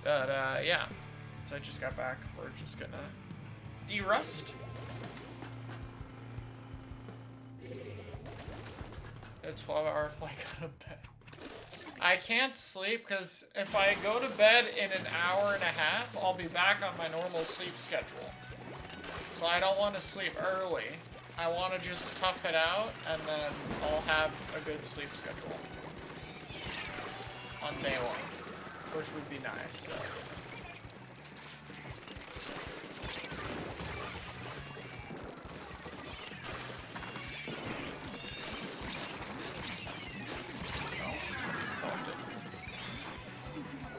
But, yeah. So I just got back. We're just gonna de-rust. A 12-hour flight out of bed. I can't sleep because if I go to bed in an hour and a half, I'll be back on my normal sleep schedule. So I don't want to sleep early. I want to just tough it out, and then I'll have a good sleep schedule on day one, which would be nice. So.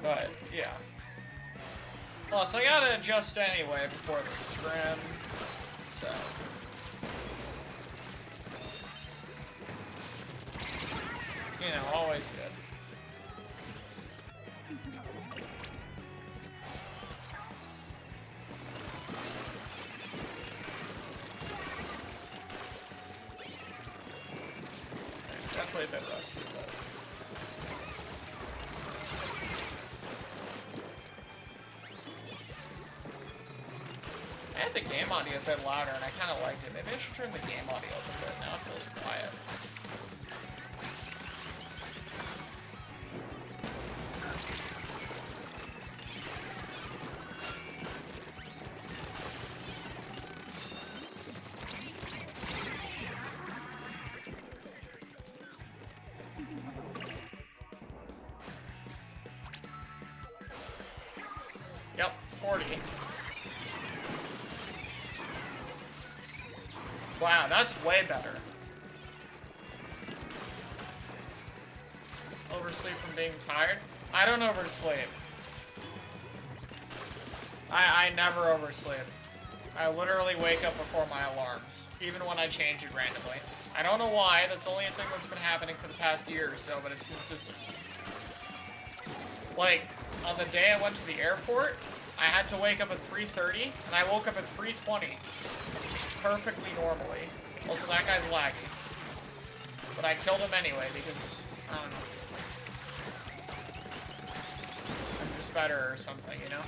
But, yeah. Plus, I gotta adjust anyway before the scrim, so... You know, always good. Definitely a bit rusty, but... I had the game audio a bit louder, and I kind of liked it. Maybe I should turn the game audio up a bit. Now it feels quiet. Yep, 40. Wow, that's way better. Oversleep from being tired? I don't oversleep. I never oversleep. I literally wake up before my alarms, even when I change it randomly. I don't know why, that's only a thing that's been happening for the past year or so, but it's consistent. Like, on the day I went to the airport, I had to wake up at 3:30, and I woke up at 3:20. Perfectly normally. Also, that guy's laggy. But I killed him anyway because, I don't know. I'm just better or something, you know?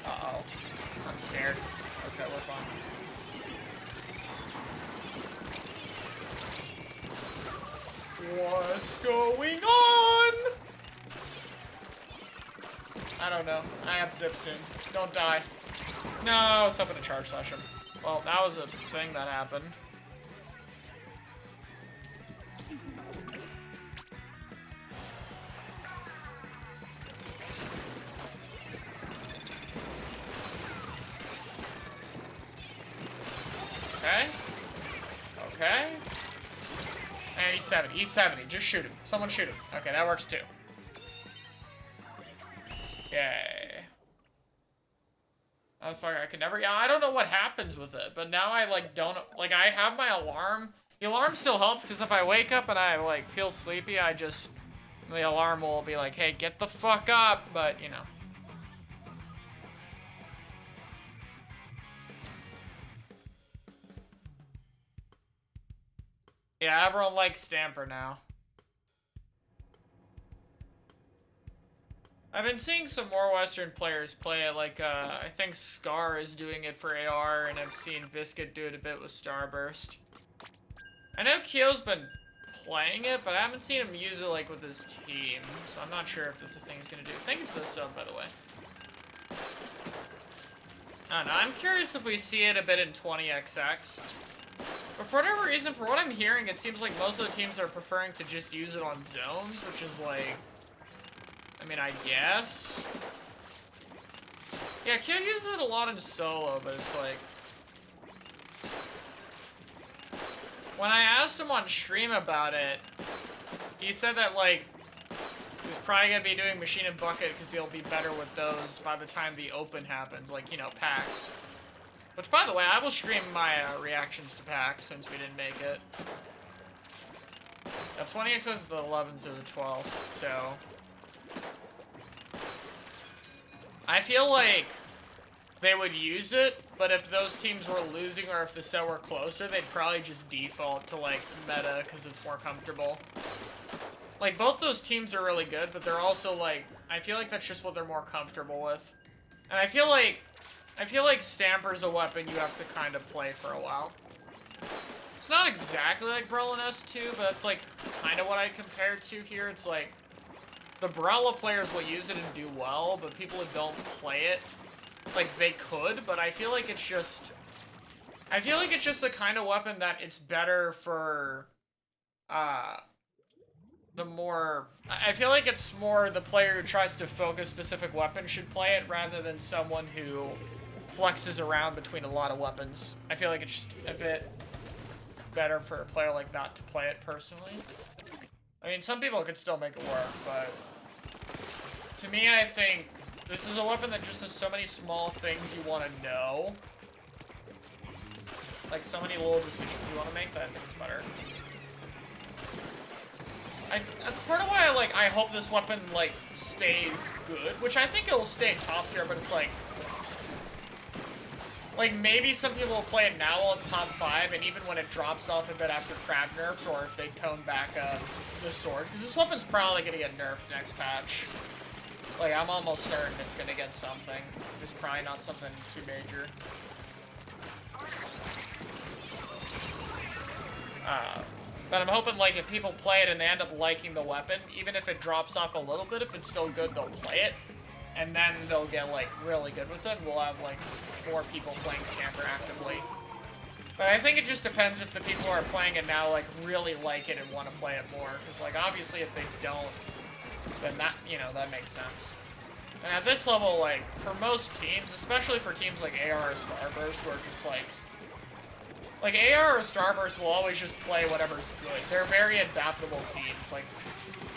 Uh-oh. I'm scared. Okay, we're fine. What's going on? I don't know. I have zip soon. Don't die. No, I was hoping to charge slash him. Well, that was a thing that happened. Okay. Okay. And he's 70. He's 70. Just shoot him. Someone shoot him. Okay, that works too. Yay. Motherfucker, I can never... Yeah, I don't know what happens with it, but now I, like, don't... Like, I have my alarm. The alarm still helps, because if I wake up and I, like, feel sleepy, I just... The alarm will be like, hey, get the fuck up, but, you know. Yeah, everyone likes Stamper now. I've been seeing some more Western players play it, like, I think Scar is doing it for AR, and I've seen Biscuit do it a bit with Starburst. I know Kyo's been playing it, but I haven't seen him use it, like, with his team, so I'm not sure if that's a thing he's gonna do. Thank you for the sub, by the way. I don't know, I'm curious if we see it a bit in 20XX. But for whatever reason, for what I'm hearing, it seems like most of the teams are preferring to just use it on zones, which is, like... I mean, I guess. Yeah, Kyo uses it a lot in solo, but it's like... When I asked him on stream about it, he said that, like, he's probably gonna be doing Machine and Bucket because he'll be better with those by the time the open happens, like, you know, PAX. Which, by the way, I will stream my reactions to PAX since we didn't make it. Yeah, 20X is the 11th to the 12th, so... I feel like they would use it, but if those teams were losing or if the set were closer, they'd probably just default to, like, meta because it's more comfortable. Like, both those teams are really good, but they're also, like, I feel like that's just what they're more comfortable with. And I feel like Stamper's a weapon you have to kind of play for a while. It's not exactly like Brawl and S2, but that's, like, kind of what I compare it to here. It's like, the Brawler players will use it and do well, but people who don't play it, like, they could, but I feel like it's just the kind of weapon that it's better for, I feel like it's more the player who tries to focus specific weapons should play it rather than someone who flexes around between a lot of weapons. I feel like it's just a bit better for a player like that to play it personally. I mean, some people could still make it work, but to me, I think this is a weapon that just has so many small things you want to know. Like, so many little decisions you want to make that I think it's better. That's part of why I hope this weapon, like, stays good, which I think it'll stay top tier, but it's like, maybe some people will play it now while it's top 5, and even when it drops off a bit after crab nerfs, or if they tone back the sword, because this weapon's probably gonna get nerfed next patch. Like, I'm almost certain it's gonna get something. It's probably not something too major. But I'm hoping, like, if people play it and they end up liking the weapon, even if it drops off a little bit, if it's still good, they'll play it. And then they'll get, like, really good with it, and we'll have, like, more people playing Stamper actively. But I think it just depends if the people who are playing it now, like, really like it and want to play it more. Because, like, obviously if they don't, then that, you know, that makes sense. And at this level, like, for most teams, especially for teams like AR or Starburst, who are just, like, AR or Starburst will always just play whatever's good. They're very adaptable teams. Like,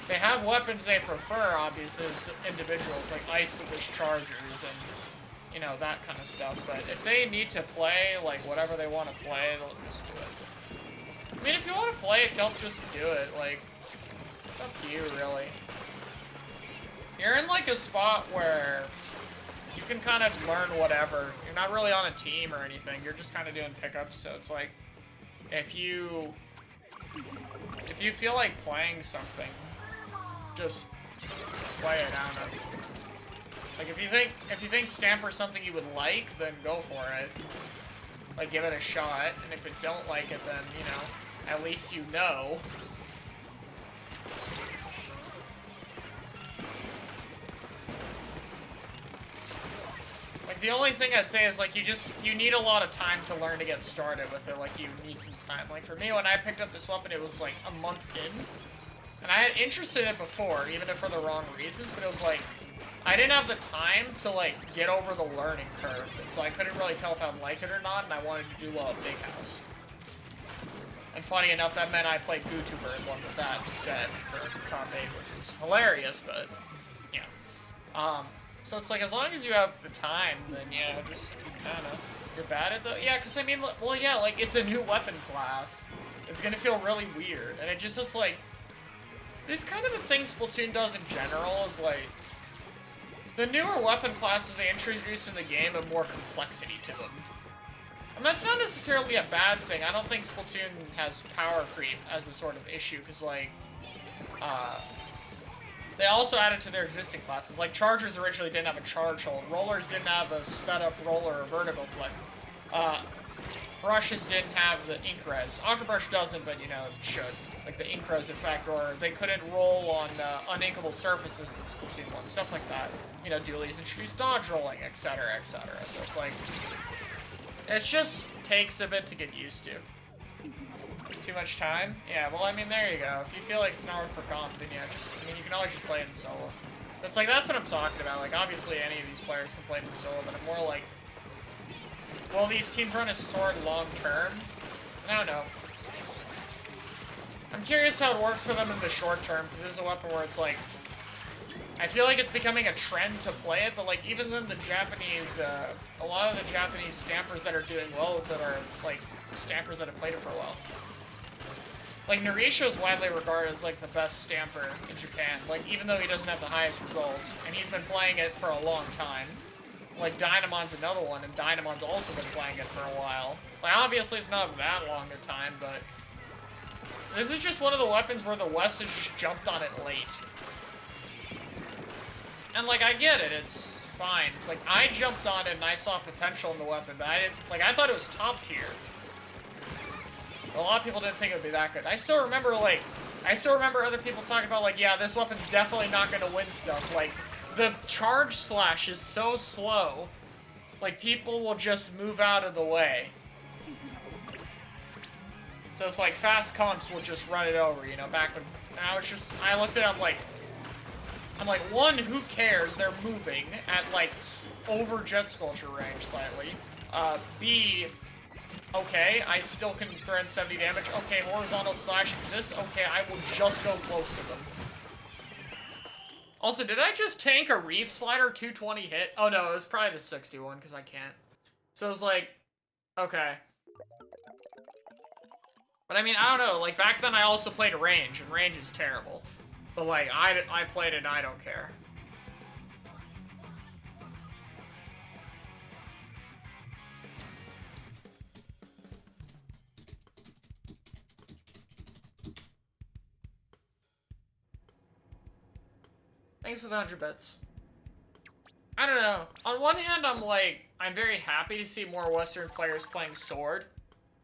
they have weapons they prefer, obviously, as individuals, like Ice with his Chargers and, you know, that kind of stuff. But if they need to play, like, whatever they want to play, they'll just do it. I mean, if you want to play it, don't just do it. Like, it's up to you, really. You're in, like, a spot where you can kind of learn whatever. You're not really on a team or anything. You're just kind of doing pickups, so it's like, if you feel like playing something, just play it. I don't know. Like, if you think Stamper's something you would like, then go for it. Like, give it a shot, and if you don't like it, then, you know, at least you know. Like, the only thing I'd say is, like, you need a lot of time to learn to get started with it. Like, you need some time. Like, for me, when I picked up this weapon, it was, like, a month in. And I had interest in it before, even if for the wrong reasons, but it was, like, I didn't have the time to, like, get over the learning curve. And so I couldn't really tell if I'd like it or not, and I wanted to do well at Big House. And funny enough, that meant I played YouTuber and won with that instead for top 8, which is hilarious, but, yeah. So it's like, as long as you have the time, then yeah, just, I don't know. You're bad at the, yeah, because I mean, well, yeah, like, it's a new weapon class. It's gonna feel really weird, and it just is like, this kind of a thing Splatoon does in general is like, the newer weapon classes they introduce in the game have more complexity to them. And that's not necessarily a bad thing. I don't think Splatoon has power creep as a sort of issue, because, like, they also added to their existing classes. Like, Chargers originally didn't have a charge hold. Rollers didn't have a sped-up roller or vertical flip. Brushes didn't have the ink res. Aquabrush doesn't, but, you know, it should. Like, the ink res effect, or they couldn't roll on uninkable surfaces in Splatoon 1. Stuff like that. You know, Dooley's introduced dodge rolling, etc., etc. So it's like, it just takes a bit to get used to. Too much time? Yeah, well, I mean, there you go. If you feel like it's not worth for comp, then yeah, just, I mean, you can always just play it in solo. That's like, that's what I'm talking about. Like, obviously, any of these players can play it in solo, but I'm more like, will these teams run a sword long term? I don't know. I'm curious how it works for them in the short term, because there's a weapon where it's like, I feel like it's becoming a trend to play it, but like, even then the Japanese, a lot of the Japanese Stampers that are doing well with it are like Stampers that have played it for a while. Like, Narisho is widely regarded as like the best Stamper in Japan, like, even though he doesn't have the highest results, and he's been playing it for a long time. Like, Dynamon's another one, and Dynamon's also been playing it for a while. Like, obviously it's not that long a time, but This is just one of the weapons where the West has just jumped on it late. And, like, I get it. It's fine. It's like, I jumped on it and I saw potential in the weapon, but I didn't... Like, I thought it was top tier. A lot of people didn't think it would be that good. I still remember, like... I still remember other people talking about, like, yeah, this weapon's definitely not gonna win stuff. Like, the charge slash is so slow. Like, people will just move out of the way. So it's like, fast comps will just run it over, you know, back when... Now it's just... I looked at it, I'm like, one, who cares? They're moving at, like, over Jet Sculpture range slightly. B... Okay, I still can throw in 70 damage. Okay, horizontal slash exists. Okay, I will just go close to them. Also, did I just tank a Reef Slider 220 hit? Oh no, it was probably the 61 because I can't. So it was like, okay. But I mean, I don't know. Like, back then I also played range, and range is terrible. But like, I played it and I don't care. Thanks for the 100 bits. I don't know. On one hand, I'm very happy to see more Western players playing Sword.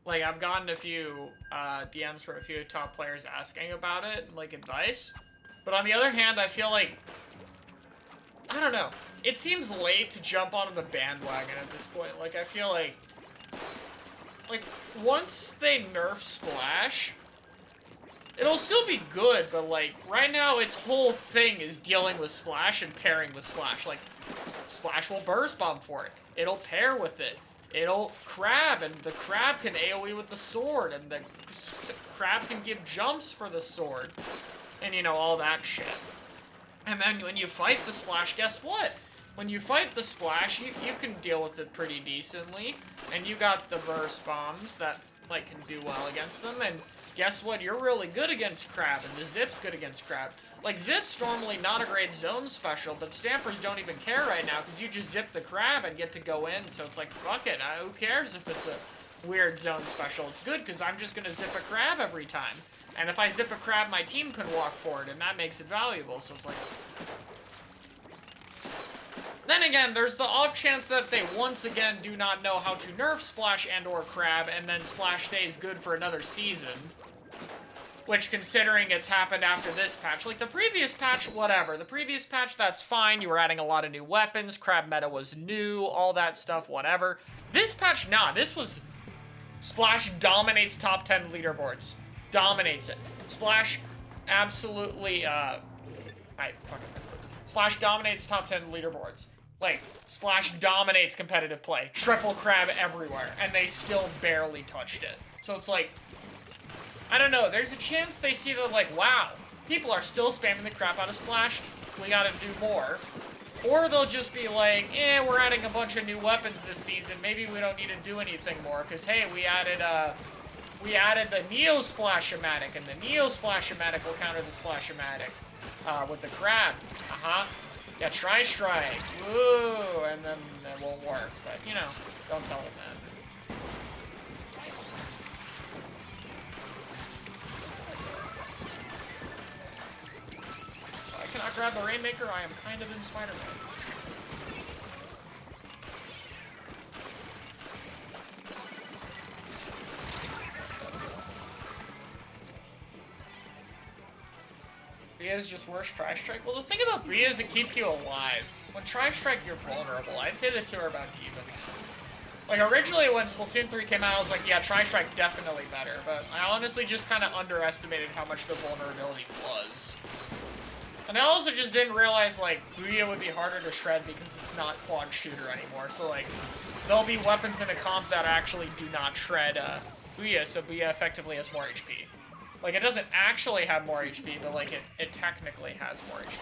Like, I've gotten a few DMs from a few top players asking about it and, like, advice. But on the other hand, I feel like... I don't know. It seems late to jump onto the bandwagon at this point. Like, I feel like... Like, once they nerf Splash... It'll still be good, but, like, right now its whole thing is dealing with Splash and pairing with Splash. Like, Splash will Burst Bomb for it. It'll pair with it. It'll Crab, and the Crab can AoE with the Sword, and the Crab can give jumps for the Sword. And, you know, all that shit. And then when you fight the Splash, guess what? When you fight the Splash, you can deal with it pretty decently. And you got the Burst Bombs that, like, can do well against them, and... Guess what? You're really good against Crab, and the Zip's good against Crab. Like, Zip's normally not a great zone special, but Stampers don't even care right now, because you just zip the Crab and get to go in, so it's like, fuck it, who cares if it's a weird zone special? It's good, because I'm just going to zip a Crab every time. And if I zip a Crab, my team can walk forward, and that makes it valuable, so it's like... Then again, there's the off chance that they once again do not know how to nerf Splash and or Crab, and then Splash stays good for another season. Which, considering it's happened after this patch, like the previous patch, whatever. The previous patch, that's fine. You were adding a lot of new weapons. Crab meta was new, all that stuff, whatever. This patch, nah. This was... Splash dominates top 10 leaderboards. Dominates it. Splash absolutely, I fucking missed it. Splash dominates top 10 leaderboards. Like, Splash dominates competitive play. Triple Crab everywhere. And they still barely touched it. So it's like... I don't know, there's a chance they see that, like, wow, people are still spamming the crap out of Splash, we gotta do more. Or they'll just be like, we're adding a bunch of new weapons this season, maybe we don't need to do anything more, because, hey, we added the Neo Splash-O-Matic, and the Neo Splash-O-Matic will counter the Splash-O-Matic with the Crab. Yeah, Tri-Strike, woo, and then it won't work, but, you know, don't tell them that. I cannot grab the Rainmaker, I am kind of in Spider-Man. Bia is just worse Tri-Strike? Well, the thing about Bia is it keeps you alive. When Tri-Strike, you're vulnerable. I'd say the two are about even. Like, originally when Splatoon 3 came out, I was like, yeah, Tri-Strike definitely better, but I honestly just kind of underestimated how much the vulnerability was. And I also just didn't realize, like, Booyah would be harder to shred because it's not quad shooter anymore. So, like, there'll be weapons in a comp that actually do not shred Booyah, so Booyah effectively has more HP. Like, it doesn't actually have more HP, but, like, it technically has more HP.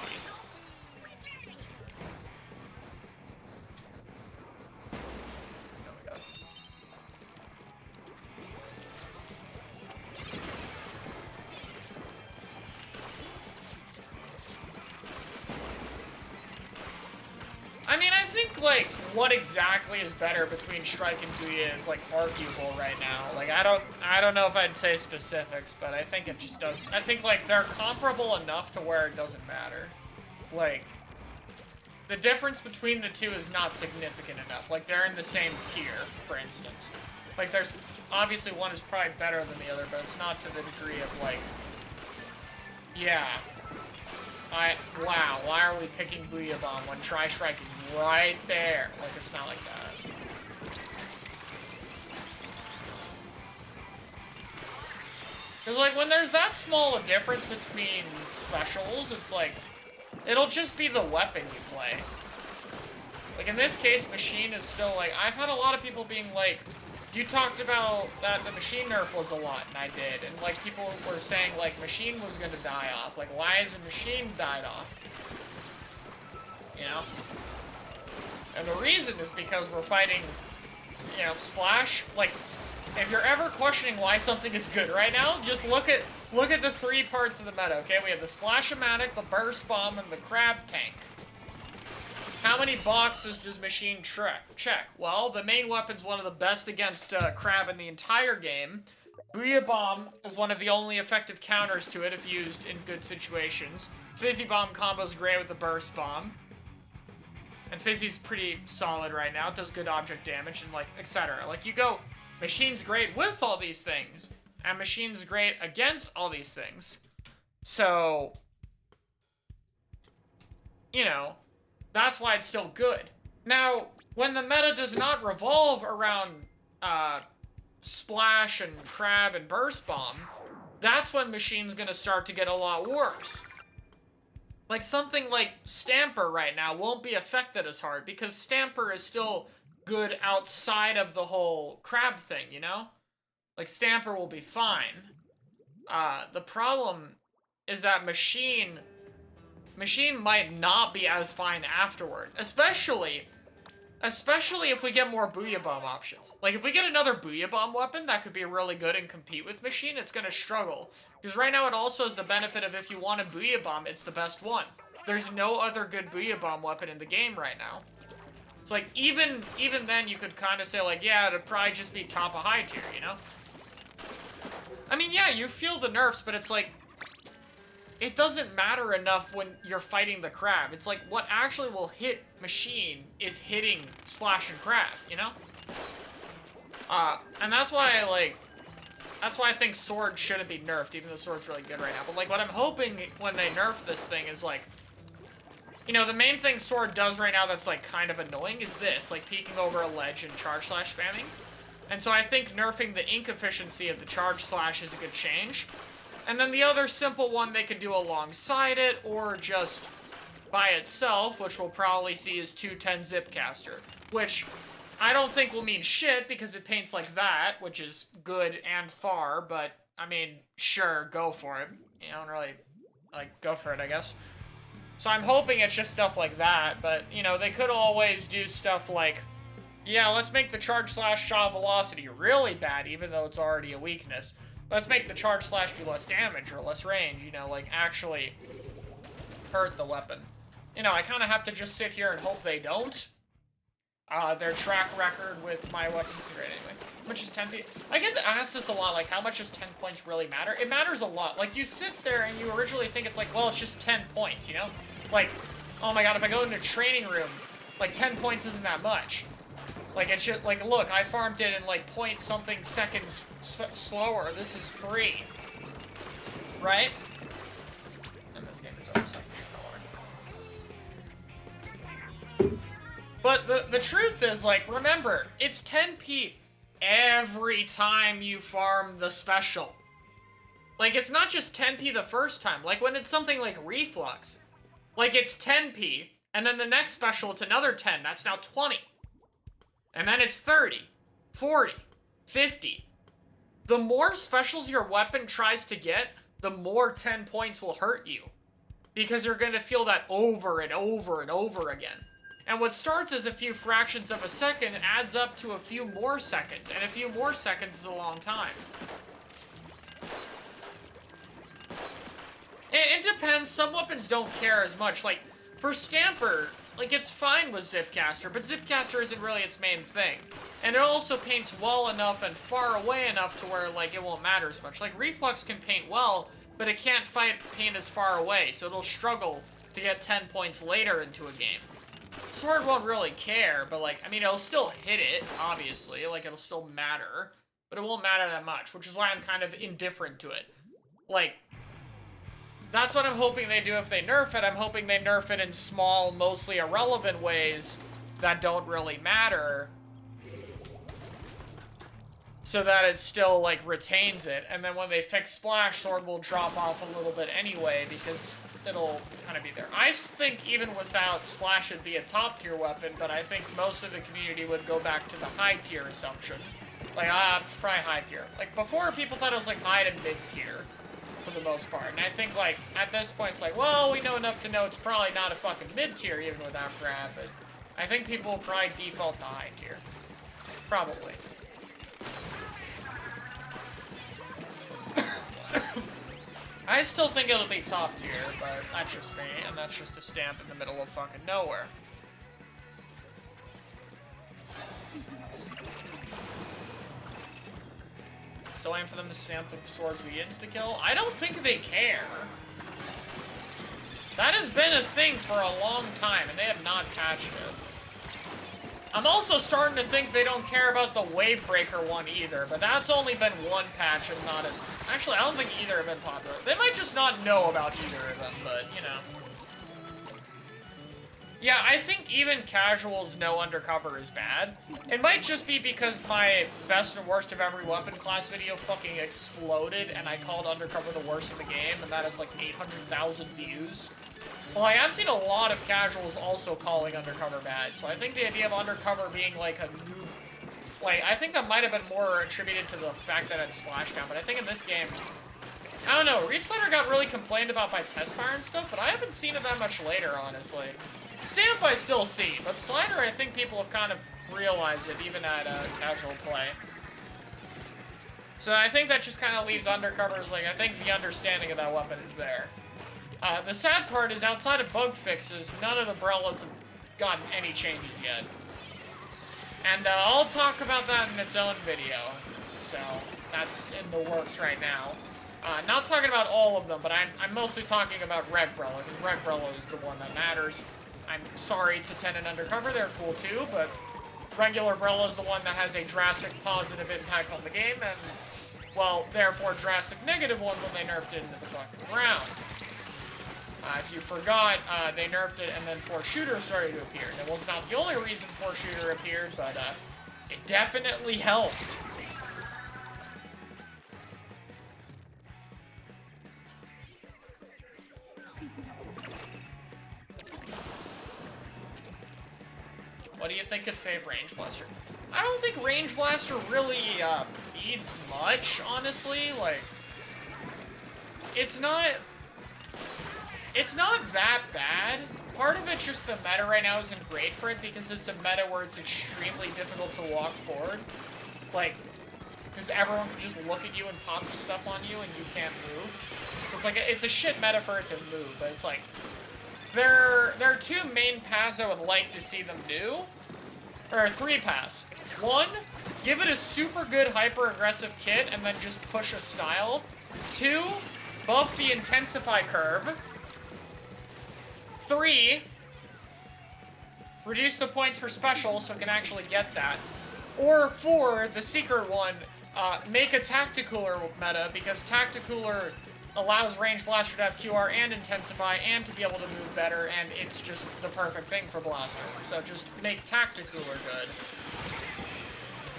I mean, I think, like, what exactly is better between Strike and Booyah is, like, arguable right now. Like, I don't know if I'd say specifics, but I think it just does. I think, like, they're comparable enough to where it doesn't matter. Like, the difference between the two is not significant enough. Like, they're in the same tier, for instance. Like, there's, obviously one is probably better than the other, but it's not to the degree of, like, yeah. Wow, why are we picking Booyah Bomb when Try Strike is right there? Like, it's not like that. Because, like, when there's that small a difference between specials, it's like, it'll just be the weapon you play. Like, in this case, Machine is still, like, I've had a lot of people being like, you talked about that the Machine nerf was a lot, and I did. And, like, people were saying, like, Machine was gonna die off. Like, why hasn't Machine died off? You know? And the reason is because we're fighting, you know, Splash. Like, if you're ever questioning why something is good right now, just look at the three parts of the meta, okay? We have the Splash-O-Matic, the Burst Bomb, and the Crab Tank. How many boxes does Machine check? Well, the main weapon's one of the best against Crab in the entire game. Booyah Bomb is one of the only effective counters to it if used in good situations. Fizzy Bomb combo's great with the Burst Bomb. And Fizzy's pretty solid right now. It does good object damage and, like, etc. Like, you go, Machine's great with all these things, and Machine's great against all these things. So, you know, that's why it's still good. Now, when the meta does not revolve around Splash and Crab and Burst Bomb, that's when Machine's gonna start to get a lot worse. Like, something like Stamper right now won't be affected as hard, because Stamper is still good outside of the whole Crab thing, you know? Like, Stamper will be fine. The problem is that Machine might not be as fine afterward. Especially if we get more Booyah Bomb options. Like, if we get another Booyah Bomb weapon that could be really good and compete with Machine, it's gonna struggle. Because right now it also has the benefit of if you want a Booyah Bomb, it's the best one. There's no other good Booyah Bomb weapon in the game right now. It's like, even then you could kind of say, like, yeah, it'd probably just be top of high tier, you know? I mean, yeah, you feel the nerfs, but it's like, it doesn't matter enough when you're fighting the Crab. It's like, what actually will hit Machine is hitting Splash and Crab, you know? And that's why I think Sword shouldn't be nerfed, even though Sword's really good right now. But, like, what I'm hoping when they nerf this thing is, like, you know, the main thing Sword does right now that's, like, kind of annoying is this, like, peeking over a ledge and charge slash spamming. And so I think nerfing the ink efficiency of the charge slash is a good change. And then the other simple one they could do alongside it, or just by itself, which we'll probably see is 210 Zipcaster. Which I don't think will mean shit, because it paints like that, which is good and far, but, I mean, sure, go for it. You don't really, like, go for it, I guess. So I'm hoping it's just stuff like that, but, you know, they could always do stuff like, yeah, let's make the charge slash shot velocity really bad, even though it's already a weakness. Let's make the charge slash do less damage or less range, you know, like, actually hurt the weapon. You know, I kind of have to just sit here and hope they don't. Their track record with my weapons is great anyway. How much is 10 feet? I get asked this a lot, like, how much does 10 points really matter? It matters a lot. Like, you sit there and you originally think it's like, well, it's just 10 points, you know? Like, oh my god, if I go into a training room, like, 10 points isn't that much. Like, it's just, like, look, I farmed it in, like, point something seconds slower. This is free. Right? And this game is over, so but the truth is, like, remember, it's 10p every time you farm the special. Like, it's not just 10p the first time. Like, when it's something like Reflux, like, it's 10p, and then the next special, it's another 10. That's now 20. And then it's 30, 40, 50. The more specials your weapon tries to get, the more 10 points will hurt you. Because you're going to feel that over and over and over again. And what starts as a few fractions of a second adds up to a few more seconds. And a few more seconds is a long time. It depends. Some weapons don't care as much. Like, for Stamper, like, it's fine with Zipcaster, but Zipcaster isn't really its main thing. And it also paints well enough and far away enough to where, like, it won't matter as much. Like, Reflux can paint well, but it can't paint as far away, so it'll struggle to get 10 points later into a game. Sword won't really care, but, like, I mean, it'll still hit it, obviously. Like, it'll still matter, but it won't matter that much, which is why I'm kind of indifferent to it. Like, that's what I'm hoping they do if they nerf it. I'm hoping they nerf it in small, mostly irrelevant ways that don't really matter, so that it still, like, retains it. And then when they fix Splash, Sword will drop off a little bit anyway, because it'll kind of be there. I think even without Splash, it'd be a top-tier weapon, but I think most of the community would go back to the high-tier assumption. Like, it's probably high-tier. Like, before, people thought it was, like, high to mid-tier, for the most part. And I think, like, at this point, it's like, well, we know enough to know it's probably not a fucking mid-tier, even without grab, but I think people will probably default to high-tier. Probably. I still think it'll be top tier, but that's just me, and that's just a stamp in the middle of fucking nowhere. So aim for them to stamp the sword be insta-kill? I don't think they care. That has been a thing for a long time, and they have not patched it. I'm also starting to think they don't care about the Wavebreaker one either, but that's only been one patch and not as... Actually, I don't think either have been popular. They might just not know about either of them, but, you know. Yeah, I think even casuals know Undercover is bad. It might just be because my best and worst of every weapon class video fucking exploded, and I called Undercover the worst in the game, and that has like 800,000 views. Well, like, I've seen a lot of casuals also calling Undercover bad, so I think the idea of Undercover being, like, a new... Like, I think that might have been more attributed to the fact that it's Splashdown, but I think in this game... I don't know, Reach Slider got really complained about by Testfire and stuff, but I haven't seen it that much later, honestly. Stamp I still see, but Slider I think people have kind of realized it, even at casual play. So I think that just kind of leaves Undercover as, like, I think the understanding of that weapon is there. The sad part is, outside of bug fixes, none of the Brellas have gotten any changes yet. And I'll talk about that in its own video. So, that's in the works right now. Not talking about all of them, but I'm mostly talking about Red Brella, because Red Brella is the one that matters. I'm sorry to Ten and Undercover, they're cool too, but regular Brella is the one that has a drastic positive impact on the game, and, well, therefore drastic negative one when they nerfed it into the fucking ground. If you forgot, they nerfed it, and then 4-Shooter started to appear. And it was not the only reason 4-Shooter appeared, but it definitely helped. What do you think could save Range Blaster? I don't think Range Blaster really needs much, honestly. Like, it's not that bad. Part of it's just the meta right now isn't great for it because it's a meta where it's extremely difficult to walk forward. Like, because everyone can just look at you and pop stuff on you and you can't move. So it's like, it's a shit meta for it to move, but it's like, there are two main paths I would like to see them do. Or three paths. One, give it a super good hyper-aggressive kit and then just push a style. Two, buff the Intensify curve. 3, reduce the points for special so it can actually get that. Or 4, the secret one, make a Tacticooler meta, because Tacticooler allows Range Blaster to have QR and Intensify and to be able to move better, and it's just the perfect thing for Blaster. So just make Tacticooler good.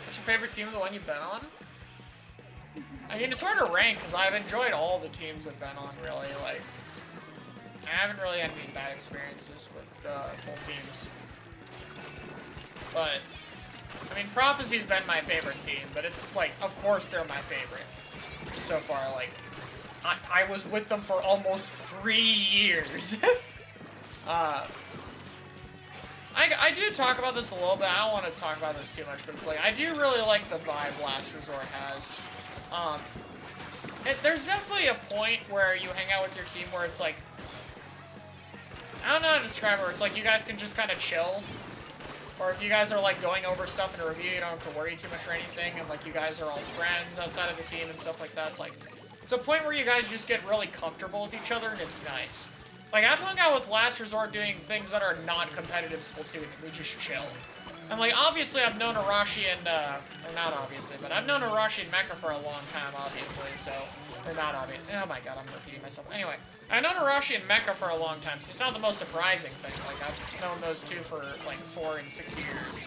What's your favorite team of the one you've been on? I mean, it's hard to rank, because I've enjoyed all the teams I've been on, really. Like, I haven't really had any bad experiences with full teams. But, I mean, Prophecy's been my favorite team, but it's like, of course they're my favorite. So far, like, I was with them for almost 3 years. I do talk about this a little bit. I don't want to talk about this too much, but it's like, I do really like the vibe Last Resort has. There's definitely a point where you hang out with your team where it's like, I don't know how to describe it. It's like you guys can just kind of chill. Or if you guys are like going over stuff in a review, you don't have to worry too much or anything. And like you guys are all friends outside of the team and stuff like that. It's like, it's a point where you guys just get really comfortable with each other and it's nice. Like I've hung out with Last Resort doing things that are not competitive Splatoon. We just chill. And like obviously I've known Arashi and, or not obviously, but I've known Arashi and Mecha for a long time, obviously, so. Or not obvious. Oh my god, I'm repeating myself. Anyway, I've known Arashi and Mecha for a long time, so it's not the most surprising thing. Like, I've known those two for, like, 4 and 6 years.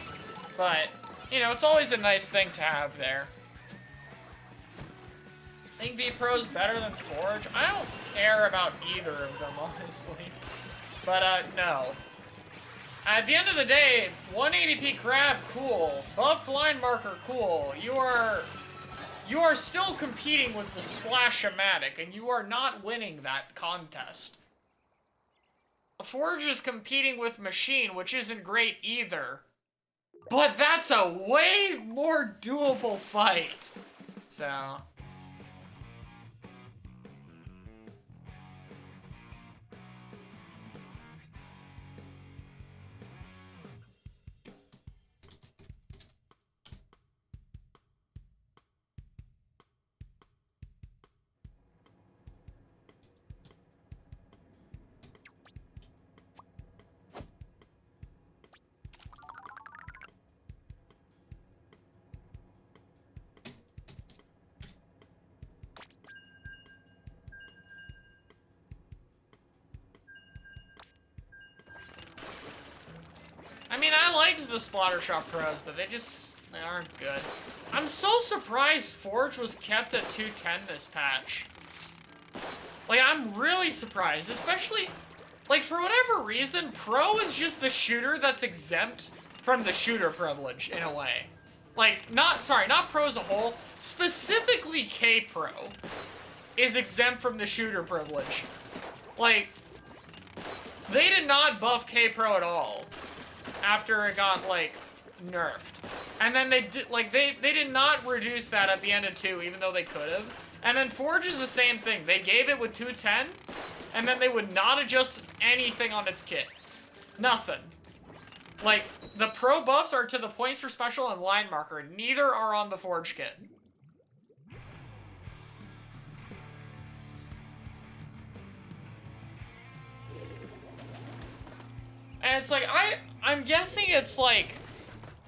But, you know, it's always a nice thing to have there. I think V-Pro's better than Forge. I don't care about either of them, honestly. But, no. At the end of the day, 180p crab, cool. Buff blind marker, cool. You are still competing with the Splash-O-Matic, and you are not winning that contest. Forge is competing with Machine, which isn't great either. But that's a way more doable fight. So... I mean, I liked the Splattershot Pros, but they aren't good. I'm so surprised Forge was kept at 210 this patch. Like, I'm really surprised, especially, like, for whatever reason, Pro is just the shooter that's exempt from the shooter privilege, in a way. Like, not Pro as a whole, specifically K-Pro is exempt from the shooter privilege. Like, they did not buff K-Pro at all. After it got, like, nerfed. And then they did, like, they did not reduce that at the end of 2, even though they could have. And then Forge is the same thing. They gave it with 210, and then they would not adjust anything on its kit. Nothing. Like, the Pro buffs are to the points for special and line marker. Neither are on the Forge kit. And it's like, I'm guessing it's like,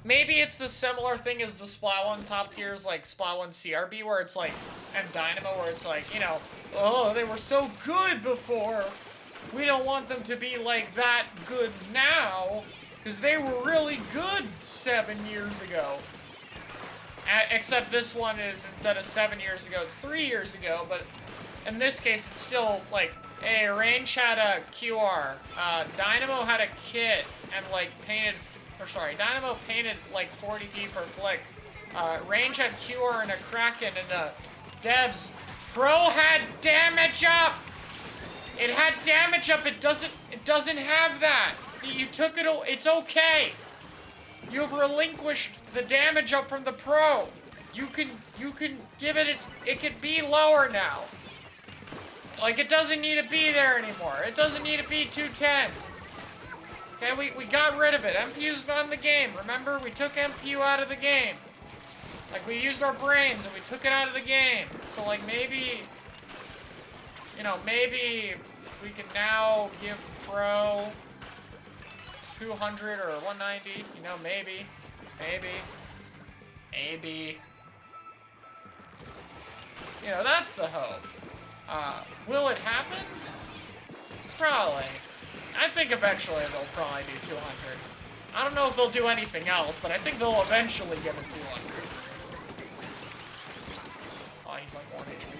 maybe it's the similar thing as the Splat 1 top tiers, like Splat 1 CRB, where it's like, and Dynamo, where it's like, you know, oh, they were so good before. We don't want them to be like that good now, because they were really good 7 years ago. Except this one is, instead of 7 years ago, it's 3 years ago, but in this case, it's still like, hey, Range had a QR, Dynamo had a kit, and like painted, or sorry, Dynamo painted like 40p per flick. Range had QR and a Kraken, and Devs. Pro had damage up! It had damage up, it doesn't have that! You took it, it's okay! You've relinquished the damage up from the Pro! You can give it, it can be lower now. Like, it doesn't need to be there anymore. It doesn't need to be 210. Okay, we got rid of it. MPU's not in the game. Remember, we took MPU out of the game. Like, we used our brains and we took it out of the game. So, like, maybe, you know, maybe we can now give Pro 200 or 190. You know, maybe. You know, that's the hope. Will it happen? Probably. I think eventually they'll probably do 200. I don't know if they'll do anything else, but I think they'll eventually give it 200. Oh, he's like 1 HP.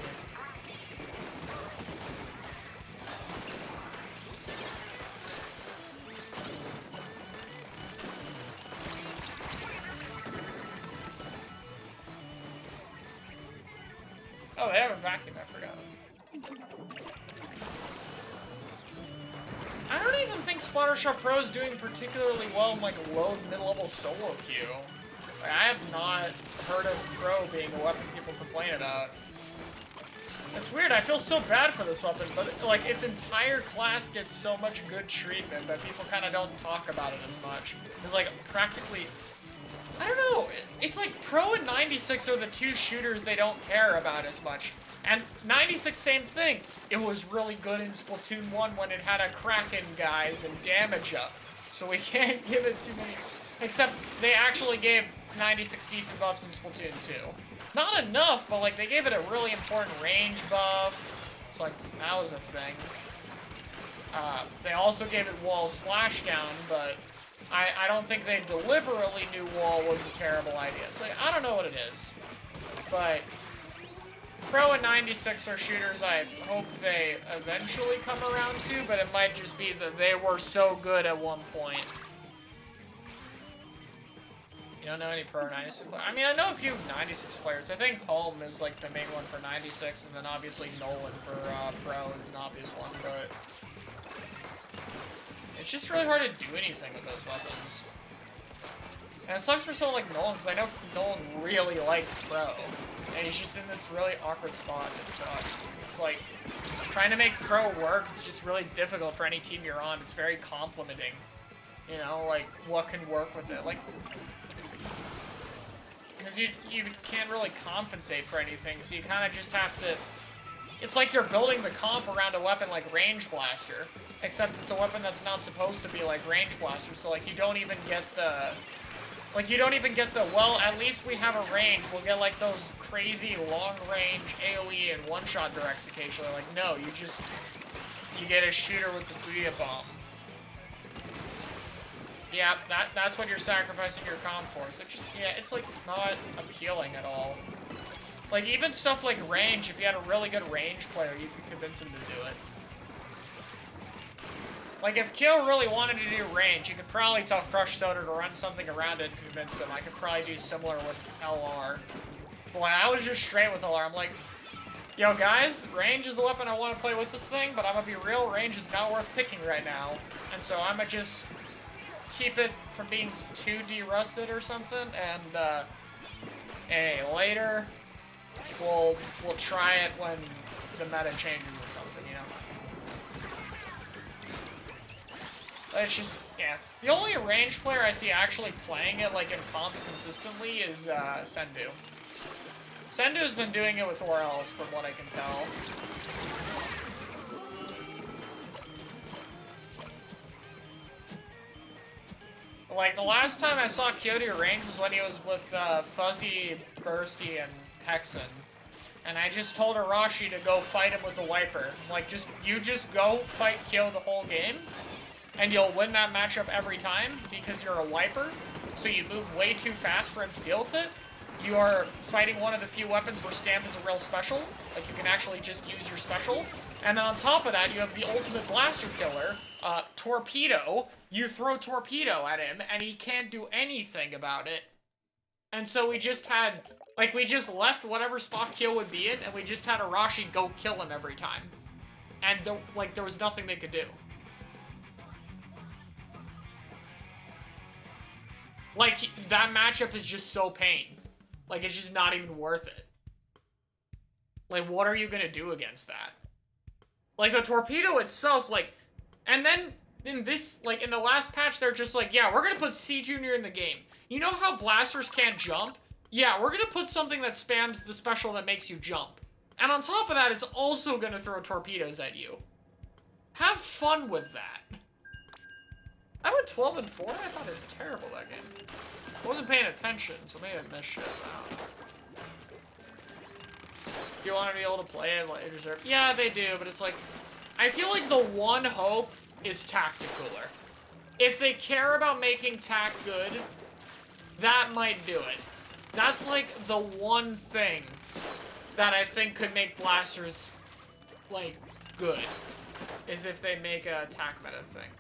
Oh, they have a vacuum, I forgot. I don't even think Splattershot Pro is doing particularly well in like low mid-level solo queue. Like, I have not heard of Pro being a weapon people complain about. It's weird, I feel so bad for this weapon, but like its entire class gets so much good treatment that people kind of don't talk about it as much. It's like practically, I don't know, it's like Pro and 96 are the two shooters they don't care about as much. And 96, same thing. It was really good in Splatoon 1 when it had a Kraken guys and damage up. So we can't give it too many, except they actually gave 96 decent buffs in Splatoon 2. Not enough, but like they gave it a really important range buff. So like that was a thing. They also gave it wall splashdown, but I don't think they deliberately knew wall was a terrible idea. So I don't know what it is. But Pro and 96 are shooters I hope they eventually come around to, but it might just be that they were so good at one point. You don't know any Pro 96 players? I mean, I know a few 96 players. I think Home is like the main one for 96, and then obviously Nolan for Pro is an obvious one, but it's just really hard to do anything with those weapons. And it sucks for someone like Nolan, because I know Nolan really likes Pro, and he's just in this really awkward spot. It sucks. It's like, trying to make Pro work is just really difficult for any team you're on. It's very complimenting. You know, like, what can work with it. Like, because you can't really compensate for anything, so you kind of just have to... It's like you're building the comp around a weapon like Range Blaster, except it's a weapon that's not supposed to be like Range Blaster, so like you don't even get the... Like, you don't even get the, well, at least we have a range. We'll get, like, those crazy long-range AoE and one-shot directs occasionally. Like, no, you get a shooter with the Booyah Bomb. Yeah, that's what you're sacrificing your comp for. So just, yeah, it's, like, not appealing at all. Like, even stuff like range, if you had a really good range player, you could convince him to do it. Like, if Kill really wanted to do range, you could probably tell Crush Soda to run something around it and convince him. I could probably do similar with LR. But when I was just straight with LR, I'm like, yo, guys, range is the weapon I want to play with this thing, but I'm gonna be real, range is not worth picking right now. And so I'm gonna just keep it from being too de-rusted or something, and, hey, later, we'll try it when the meta changes or something, you know? It's just, yeah. The only range player I see actually playing it, like, in comps consistently is, Sendu. Sendu's been doing it with Orels, from what I can tell. Like, the last time I saw Kyoto range was when he was with, Fuzzy, Bursty, and Hexen. And I just told Arashi to go fight him with the Wiper. Like, you just go fight Kyo the whole game, and you'll win that matchup every time because you're a Wiper, so you move way too fast for him to deal with it. You are fighting one of the few weapons where Stamp is a real special. Like, you can actually just use your special. And then on top of that, you have the ultimate blaster killer, Torpedo. You throw Torpedo at him, and he can't do anything about it. And so we just had, like, we just left whatever spot Kyo would be in, and we just had Arashi go kill him every time. And, like, there was nothing they could do. Like, that matchup is just so pain. Like, it's just not even worth it. Like, what are you gonna do against that? Like, the Torpedo itself, like... And then, in this, like, in the last patch, they're just like, yeah, we're gonna put C Junior in the game. You know how blasters can't jump? Yeah, we're gonna put something that spams the special that makes you jump. And on top of that, it's also gonna throw torpedoes at you. Have fun with that. I went 12 and 4. I thought it was terrible that game. I wasn't paying attention, so maybe I missed shit. Do you want to be able to play it like reserve? Yeah, they do, but it's like, I feel like the one hope is Tacticooler. If they care about making Tac good, that might do it. That's like the one thing that I think could make blasters like good, is if they make a Tac meta thing.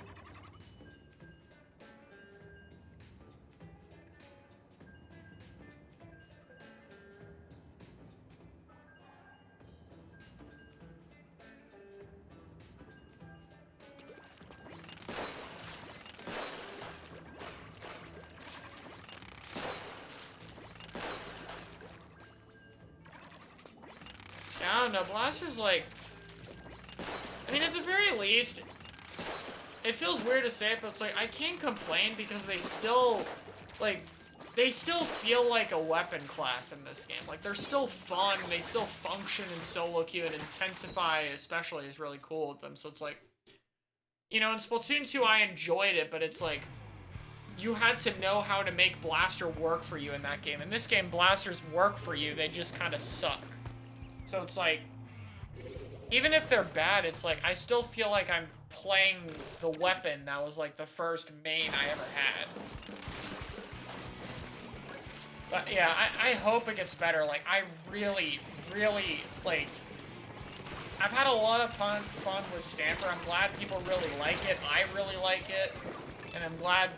don't know, Blaster's like... I mean, at the very least, it feels weird to say it, but it's like, I can't complain because they still, like, they still feel like a weapon class in this game. Like, they're still fun, they still function in solo queue, and Intensify especially is really cool with them, so it's like, you know, in Splatoon 2 I enjoyed it, but it's like, you had to know how to make Blaster work for you in that game. In this game, Blasters work for you, they just kind of suck. So it's like, even if they're bad, it's like, I still feel like I'm playing the weapon that was like the first main I ever had. But yeah, I hope it gets better. Like, I really, really, like, I've had a lot of fun with Stamper. I'm glad people really like it. I really like it. And I'm glad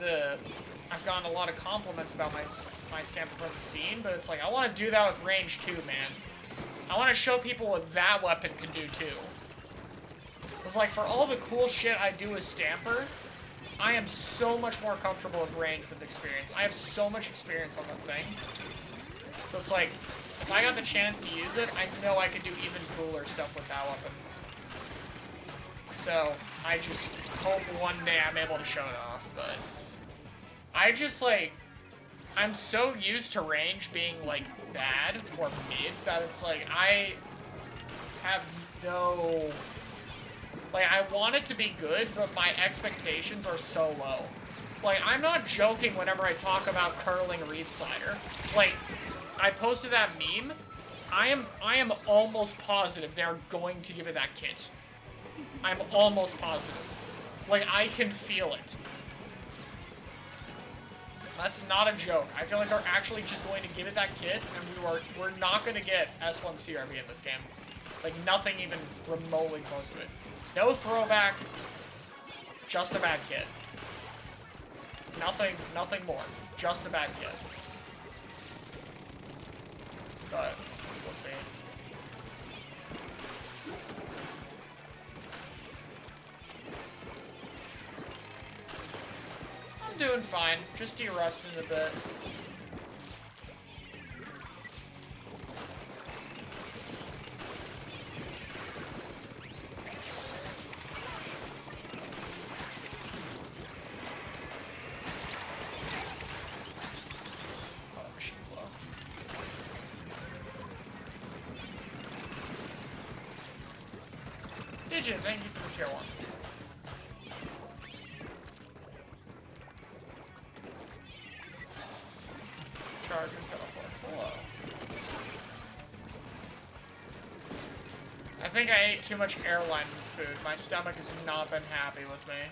I've gotten a lot of compliments about my Stamper for the scene, but it's like, I want to do that with range too, man. I want to show people what that weapon can do too. It's like, for all the cool shit I do with Stamper, I am so much more comfortable with range with experience. I have so much experience on the thing. So it's like, if I got the chance to use it, I know I could do even cooler stuff with that weapon. So, I just hope one day I'm able to show it off, but... I just, like... I'm so used to range being, like, bad or mid that it's like, I have no... Like, I want it to be good, but my expectations are so low. Like, I'm not joking whenever I talk about curling Reef Slider. Like, I posted that meme. I am almost positive they're going to give it that kit. I'm almost positive. Like, I can feel it. That's not a joke. I feel like they're actually just going to give it that kit, and we're not going to get S1 CRB in this game. Like, nothing even remotely close to it. No throwback, just a bad kit. Nothing more. Just a bad kit. But, we'll see. I'm doing fine. Just de-rusting a bit. Digit, thank you for the tier 1. Charger's got a hello. I think I ate too much airline food. My stomach has not been happy with me.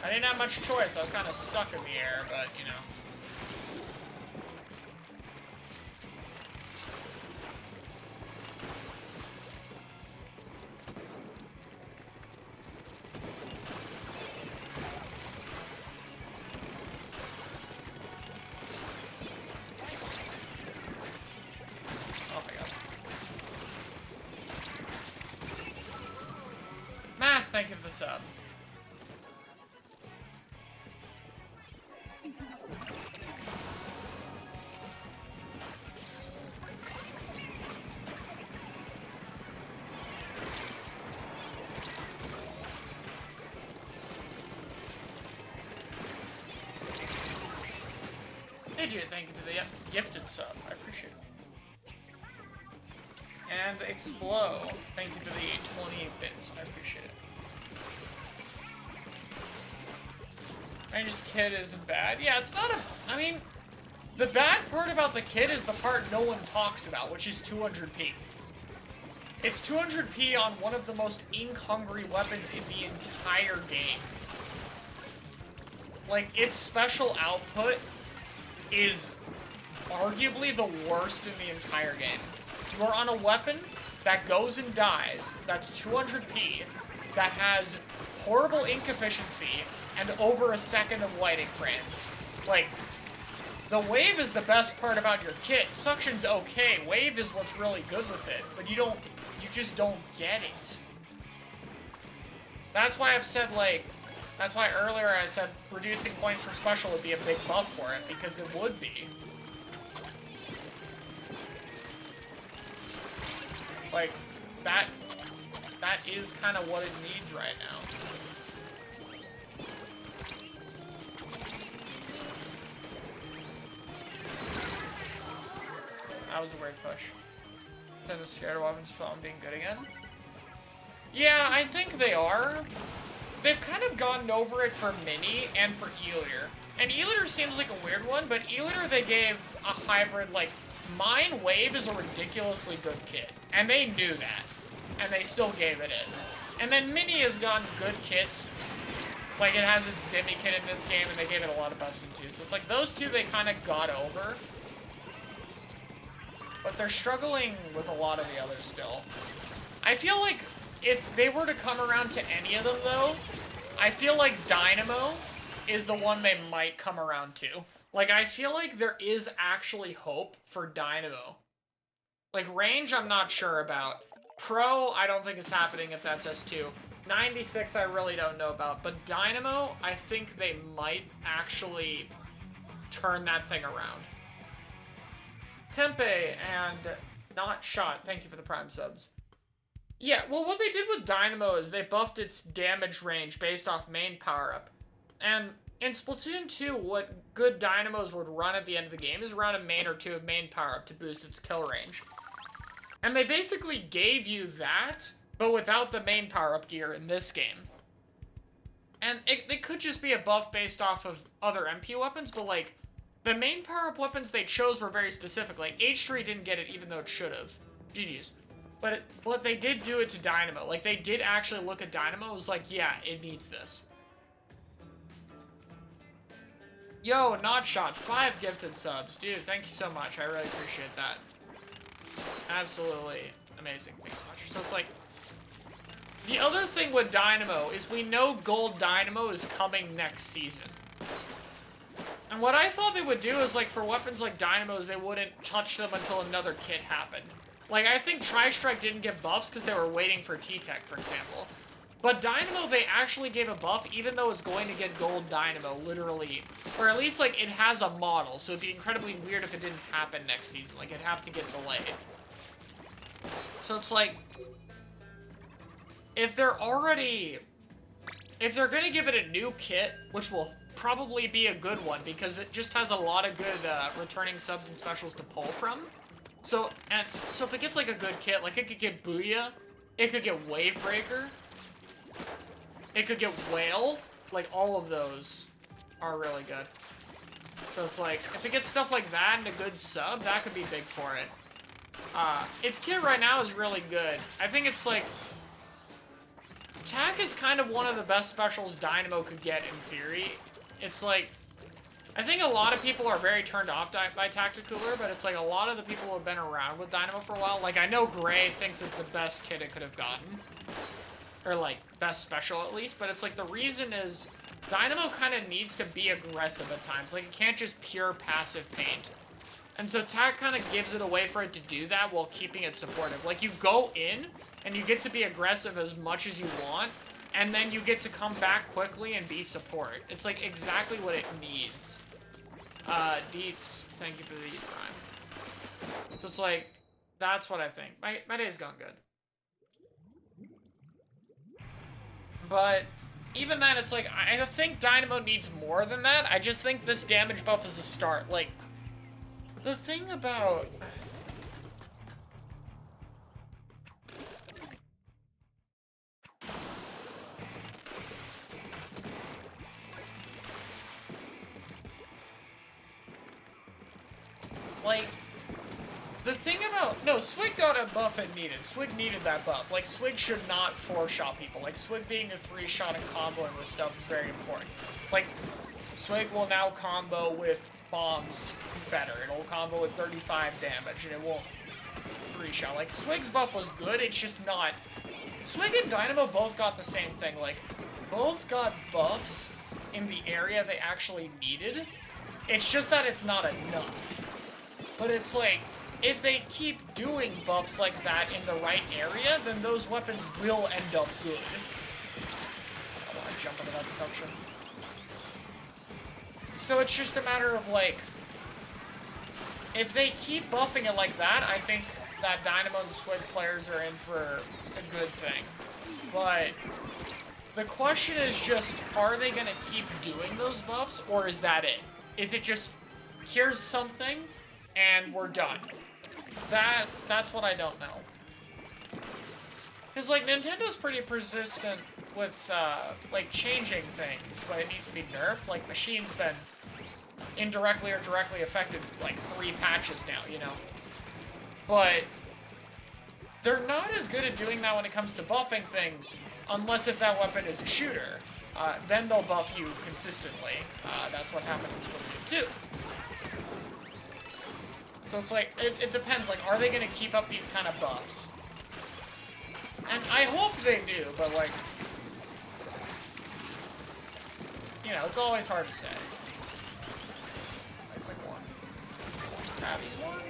I didn't have much choice. I was kind of stuck in the air, but, you know. Thank you for the sub. Digit, thank you for the gifted sub. I appreciate it. And Explode, thank you for the 20 bits. I appreciate it. Range's kit isn't bad. Yeah, it's not a... I mean, the bad part about the kit is the part no one talks about, which is 200p. It's 200p on one of the most ink-hungry weapons in the entire game. Like, its special output is arguably the worst in the entire game. You are on a weapon that goes and dies, that's 200p, that has horrible ink efficiency, and over a second of lighting frames. Like, the wave is the best part about your kit. Suction's okay. Wave is what's really good with it, but you just don't get it. That's why I've said, like, That's why earlier I said reducing points for special would be a big buff for it, because it would be. Like, that is kind of what it needs right now. That was a weird push. Then the scared weapons from being good again. Yeah, I think they are. They've kind of gotten over it for Mini and for Elir. And Elir seems like a weird one, but Elir they gave a hybrid, like, Mine Wave is a ridiculously good kit. And they knew that. And they still gave it in. And then Mini has gotten good kits. Like, it has its Zimmy kit in this game, and they gave it a lot of buffs in too. So it's like, those two they kind of got over. But they're struggling with a lot of the others still. I feel like if they were to come around to any of them, though, I feel like Dynamo is the one they might come around to. Like, I feel like there is actually hope for Dynamo. Like, range, I'm not sure about. Pro, I don't think is happening if that's S2. 96, I really don't know about. But Dynamo, I think they might actually turn that thing around. Tempe and Not Shot, thank you for the Prime subs. Yeah, well, what they did with Dynamo is they buffed its damage range based off main power-up. And in Splatoon 2, what good Dynamos would run at the end of the game is around a main or two of main power-up to boost its kill range. And they basically gave you that, but without the main power-up gear in this game. And it could just be a buff based off of other MP weapons, but, like, the main power-up weapons they chose were very specific. Like, H3 didn't get it even though it should have. GG's. But they did do it to Dynamo. Like, they did actually look at Dynamo. It was like, yeah, it needs this. Yo, Not Shot, 5 gifted subs. Dude, thank you so much. I really appreciate that. Absolutely amazing. Thank you so much. So it's like, the other thing with Dynamo is we know Gold Dynamo is coming next season. And what I thought they would do is, like, for weapons like Dynamos, they wouldn't touch them until another kit happened. Like, I think Tri-Strike didn't get buffs because they were waiting for T-Tech, for example. But Dynamo, they actually gave a buff, even though it's going to get Gold Dynamo, literally. Or at least, like, it has a model, so it'd be incredibly weird if it didn't happen next season. Like, it'd have to get delayed. So it's like, if they're gonna give it a new kit, which will probably be a good one, because it just has a lot of good returning subs and specials to pull from. So if it gets, like, a good kit, like, it could get Booyah, it could get Wavebreaker, it could get Whale, like, all of those are really good. So it's like, if it gets stuff like that and a good sub, that could be big for it. Its kit right now is really good. I think it's like, Tac is kind of one of the best specials Dynamo could get in theory. It's like, I think a lot of people are very turned off by Tacticooler, but it's like a lot of the people who have been around with Dynamo for a while. Like, I know Gray thinks it's the best kit it could have gotten. Or, like, best special at least, but it's like the reason is Dynamo kind of needs to be aggressive at times. Like, it can't just pure passive paint. And so Tac kind of gives it a way for it to do that while keeping it supportive. Like, you go in, and you get to be aggressive as much as you want, and then you get to come back quickly and be support. It's, like, exactly what it needs. Deets, thank you for the Prime. So it's like, that's what I think. My day's gone good. But even then, it's like, I think Dynamo needs more than that. I just think this damage buff is a start. Like, the thing about... Like, the thing about... No, Swig got a buff it needed. Swig needed that buff. Like, Swig should not 4-shot people. Like, Swig being a 3-shot and comboing with stuff is very important. Like, Swig will now combo with bombs better. It'll combo with 35 damage, and it won't 3-shot. Like, Swig's buff was good, it's just not... Swig and Dynamo both got the same thing. Like, both got buffs in the area they actually needed. It's just that it's not enough. But it's like, if they keep doing buffs like that in the right area, then those weapons will end up good. I want to jump into that section. So it's just a matter of, like, if they keep buffing it like that, I think that Dynamo and Squid players are in for a good thing. But the question is just, are they going to keep doing those buffs, or is that it? Is it just, here's something, and we're done? That's what I don't know. Because, like, Nintendo's pretty persistent with, like, changing things, but it needs to be nerfed. Like, Machine's been indirectly or directly affected, like, 3 patches now, you know? But they're not as good at doing that when it comes to buffing things, unless if that weapon is a shooter. Then they'll buff you consistently. That's what happened in Splatoon 2. So it's like, it depends, like, are they going to keep up these kind of buffs? And I hope they do, but, like, you know, it's always hard to say. It's like one. Krabby's one.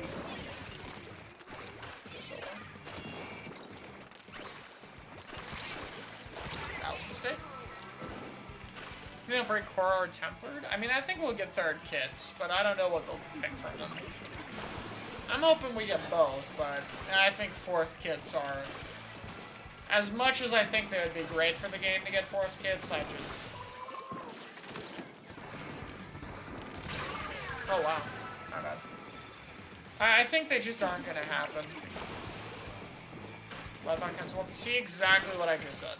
Solo. That was a mistake. You think they'll break Chara or Tempered? I mean, I think we'll get third kits, but I don't know what they'll pick from them. I'm hoping we get both, but I think fourth kits are... As much as I think they would be great for the game to get fourth kits, I just... Oh, wow. Not bad. I think they just aren't gonna happen. Bloodbound cancel. See exactly what I just said.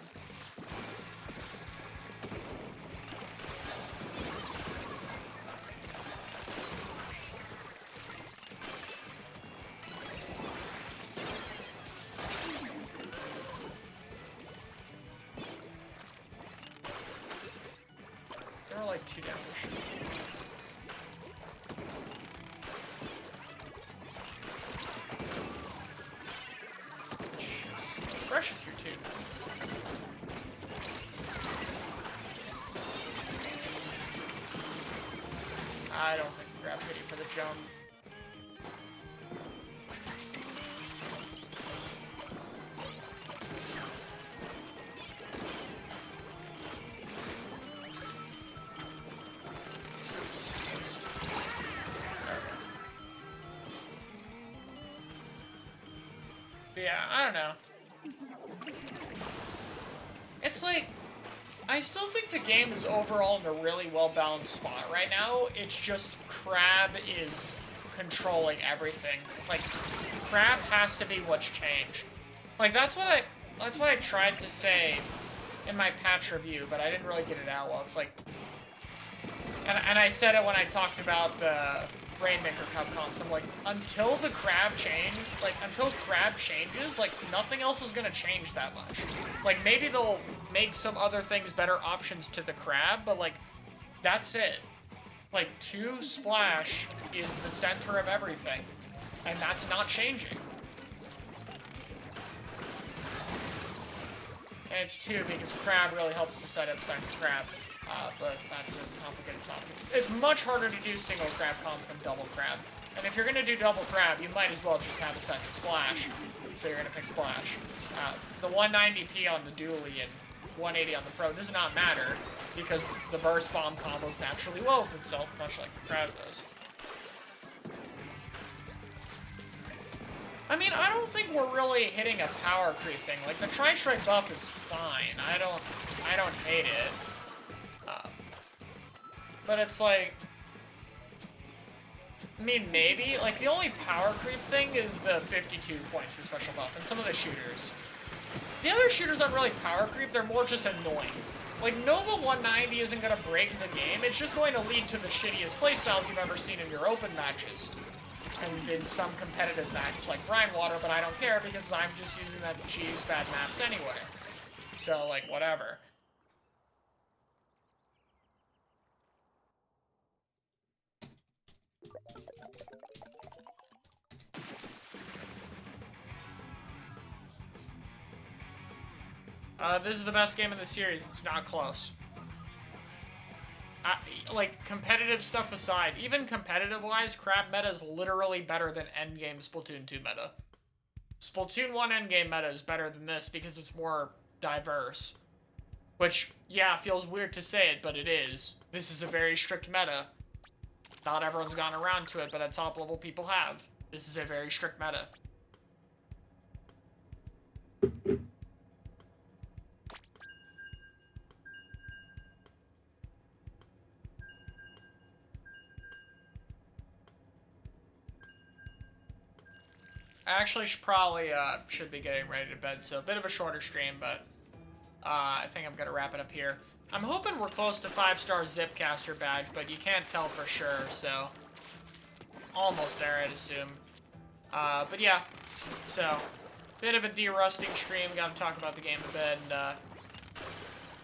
There are like 2 damage. Fresh is here too. I don't think we grab pity for the jump. Yeah, I don't know. It's like, I still think the game is overall in a really well-balanced spot right now. It's just Crab is controlling everything. Like, Crab has to be what's changed. Like, that's what I tried to say in my patch review, but I didn't really get it out well. It's like, and I said it when I talked about the Rainmaker Cup comps. I'm like, until the Crab change, like, until Crab changes, like, nothing else is gonna change that much. Like, maybe they'll make some other things better options to the Crab, but, like, that's it. Like, 2 Splash is the center of everything, and that's not changing. And it's 2 because Crab really helps to set up second Crab. But that's a complicated topic. It's much harder to do single Crab comps than double Crab. And if you're going to do double Crab, you might as well just have a second Splash. So you're going to pick Splash. The 190p on the Dually and 180 on the Pro does not matter, because the Burst Bomb combos naturally well with itself, much like the Crab does. I mean, I don't think we're really hitting a power creep thing. Like, the Tri-Strike buff is fine. I don't hate it. But it's like, I mean, maybe. Like, the only power creep thing is the 52 points for special buff, and some of the shooters. The other shooters aren't really power creep, they're more just annoying. Like, Nova 190 isn't going to break the game, it's just going to lead to the shittiest playstyles you've ever seen in your open matches. And in some competitive match, like Brine Water, but I don't care because I'm just using that to cheese bad maps anyway. So, like, whatever. This is the best game in the series. It's not close. Like, competitive stuff aside, even competitive-wise, Crab meta is literally better than endgame Splatoon 2 meta. Splatoon 1 endgame meta is better than this because it's more diverse. Which, yeah, feels weird to say it, but it is. This is a very strict meta. Not everyone's gotten around to it, but at top level people have. This is a very strict meta. I actually should be getting ready to bed, so a bit of a shorter stream, but I think I'm gonna wrap it up here. I'm hoping we're close to 5-star Zipcaster badge, but you can't tell for sure, so almost there, I'd assume. But yeah, so bit of a de-rusting stream. Got to talk about the game a bit, and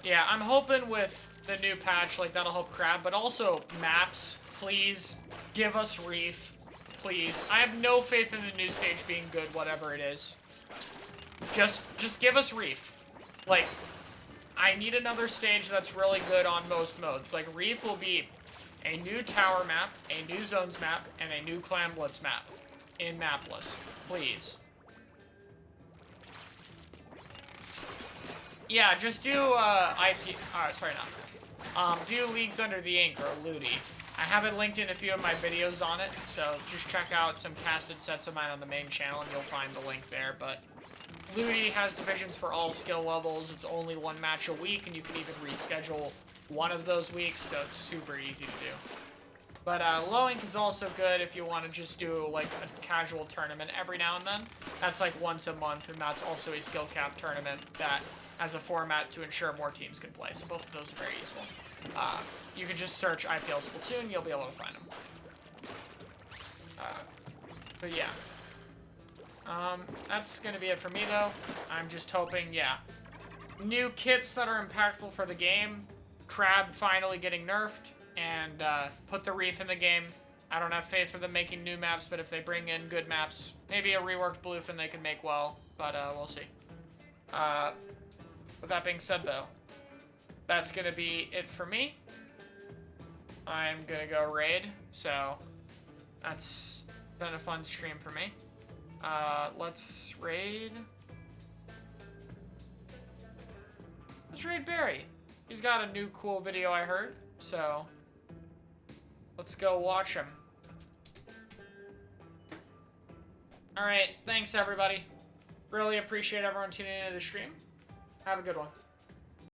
yeah, I'm hoping with the new patch, like that'll help Crab, but also maps. Please give us Reef. Please. I have no faith in the new stage being good, whatever it is. Just give us Reef. Like, I need another stage that's really good on most modes. Like, Reef will be a new tower map, a new zones map, and a new clan blitz map in mapless. Please. Yeah, just do, do Leagues Under the Ink or Ludi. I have it linked in a few of my videos on it, so just check out some casted sets of mine on the main channel and you'll find the link there, but Ludi has divisions for all skill levels. It's only one match a week, and you can even reschedule one of those weeks, so it's super easy to do. But Low Ink is also good if you want to just do like a casual tournament every now and then. That's like once a month, and that's also a skill cap tournament that has a format to ensure more teams can play. So both of those are very useful. You can just search IPL Splatoon, you'll be able to find them. But yeah. That's gonna be it for me though. I'm just hoping, yeah. New kits that are impactful for the game. Crab finally getting nerfed. And put the Reef in the game. I don't have faith for them making new maps, but if they bring in good maps, maybe a reworked Bluefin they can make well, but we'll see. With that being said though, that's gonna be it for me. I'm gonna go raid, so that's been a fun stream for me. Let's raid. Let's raid Barry. He's got a new cool video I heard, so let's go watch him. Alright, thanks everybody. Really appreciate everyone tuning into the stream. Have a good one.